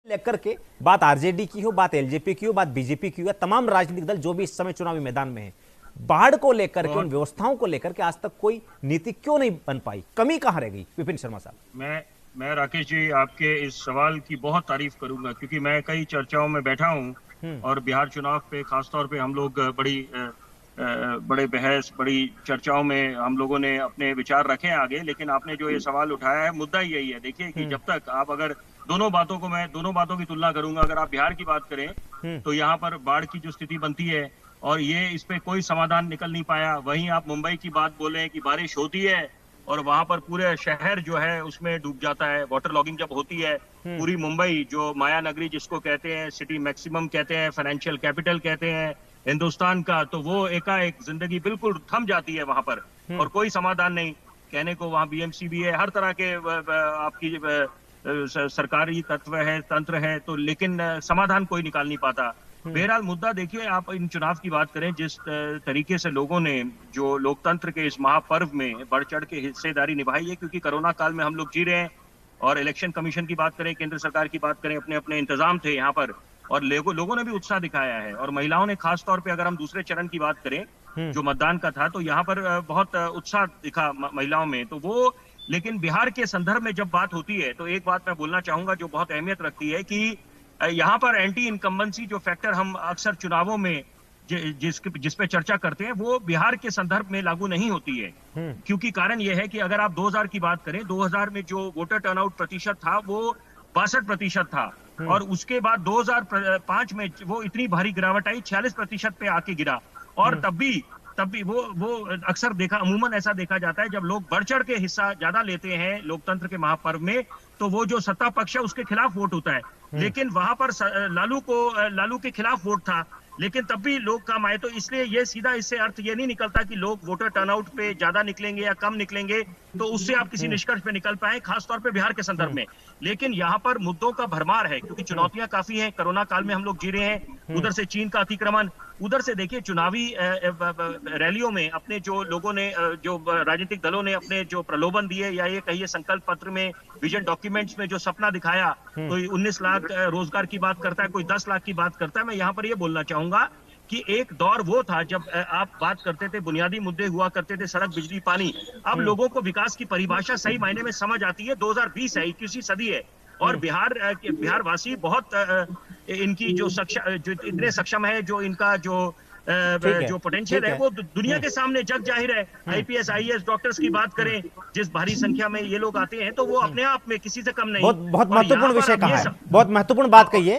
लेकर के बात आरजेडी की हो, बात एलजेपी की हो, बात बीजेपी की हो, तमाम राजनीतिक दल जो भी इस समय चुनावी मैदान में है, बाढ़ को लेकर के, उन व्यवस्थाओं को लेकर के आज तक कोई नीति क्यों नहीं बन पाई? कमी कहां रह गई? विपिन शर्मा साहब। मैं राकेश जी आपके इस सवाल की बहुत तारीफ करूंगा, क्योंकि मैं कई चर्चाओं में बैठा हूं और बिहार चुनाव पे खासतौर पे हम लोग बड़े बहस, बड़ी चर्चाओं में हम लोगों ने अपने विचार रखे हैं आगे। लेकिन आपने जो ये सवाल उठाया है, मुद्दा यही है। देखिए कि जब तक आप अगर दोनों बातों की तुलना करूंगा। अगर आप बिहार की बात करें तो यहाँ पर बाढ़ की जो स्थिति बनती है और ये इस पे कोई समाधान निकल नहीं पाया। वहीं आप मुंबई की बात बोलें कि बारिश होती है और वहां पर पूरे शहर जो है उसमें डूब जाता है। वाटर लॉगिंग जब होती है, पूरी मुंबई जो माया नगरी जिसको कहते हैं, सिटी मैक्सिमम कहते हैं, फाइनेंशियल कैपिटल कहते हैं हिंदुस्तान का, तो वो एकाएक जिंदगी बिल्कुल थम जाती है वहां पर और कोई समाधान नहीं। कहने को वहां बीएमसी भी है, हर तरह के आपकी सरकारी तंत्र है, तो लेकिन समाधान कोई निकाल नहीं पाता। बहरहाल मुद्दा देखिए, आप इन चुनाव की बात करें, जिस तरीके से लोगों ने जो लोकतंत्र के इस महापर्व में बढ़ चढ़ के हिस्सेदारी निभाई है, क्योंकि कोरोना काल में हम लोग जी रहे हैं और इलेक्शन कमीशन की बात करें, केंद्र सरकार की बात करें, अपने अपने इंतजाम थे यहाँ पर और लोगों ने भी उत्साह दिखाया है। और महिलाओं ने खास तौर पे, अगर हम दूसरे चरण की बात करें जो मतदान का था, तो यहाँ पर बहुत उत्साह दिखा महिलाओं में। तो वो, लेकिन बिहार के संदर्भ में जब बात होती है तो एक बात मैं बोलना चाहूंगा जो बहुत अहमियत रखती है कि यहाँ पर एंटी इनकम्बेंसी जो फैक्टर हम अक्सर चुनावों में जिस पे चर्चा करते हैं, वो बिहार के संदर्भ में लागू नहीं होती है। क्योंकि कारण यह है कि अगर आप 2000 की बात करें, 2000 में जो वोटर टर्नआउट प्रतिशत था वो 62% था और उसके बाद 2005 में वो इतनी भारी गिरावट आई, 46% पे आके गिरा। और तब भी वो अक्सर अमूमन ऐसा देखा जाता है, जब लोग बढ़ चढ़ के हिस्सा ज्यादा लेते हैं लोकतंत्र के महापर्व में, तो वो जो सत्ता पक्ष है उसके खिलाफ वोट होता है। लेकिन वहां पर लालू के खिलाफ वोट था, लेकिन तब भी लोग कम आए। तो इसलिए ये सीधा इससे अर्थ ये नहीं निकलता कि लोग वोटर टर्नआउट पे ज्यादा निकलेंगे या कम निकलेंगे, तो उससे आप किसी निष्कर्ष पे निकल पाए, खासतौर पे बिहार के संदर्भ में। लेकिन यहाँ पर मुद्दों का भरमार है, क्योंकि चुनौतियां काफी हैं। कोरोना काल में हम लोग जी रहे हैं, उधर से चीन का अतिक्रमण, उधर से देखिए चुनावी रैलियों में अपने जो लोगों ने, जो राजनीतिक दलों ने अपने जो प्रलोभन दिए, या ये कहिए संकल्प पत्र में, विजन डॉक्यूमेंट्स में जो सपना दिखाया, कोई 19 लाख रोजगार की बात करता है, कोई 10 लाख की बात करता है। मैं यहाँ पर ये बोलना चाहूंगा कि एक दौर वो था जब आप बात करते थे, बुनियादी मुद्दे हुआ करते थे, सड़क, बिजली, पानी। अब लोगों को विकास की परिभाषा सही मायने में समझ आती है। 2020 है, 21वीं सदी है और बिहार वासी बहुत इनकी जो इतने सक्षम है, जो इनका जो पोटेंशियल है, वो दुनिया के सामने जग जाहिर है। आईपीएस, आईएएस डॉक्टर्स की बात करें, जिस भारी संख्या में ये लोग आते हैं, तो वो अपने आप में किसी से कम नहीं। बहुत महत्वपूर्ण विषय कहा है, बहुत महत्वपूर्ण बात कही है।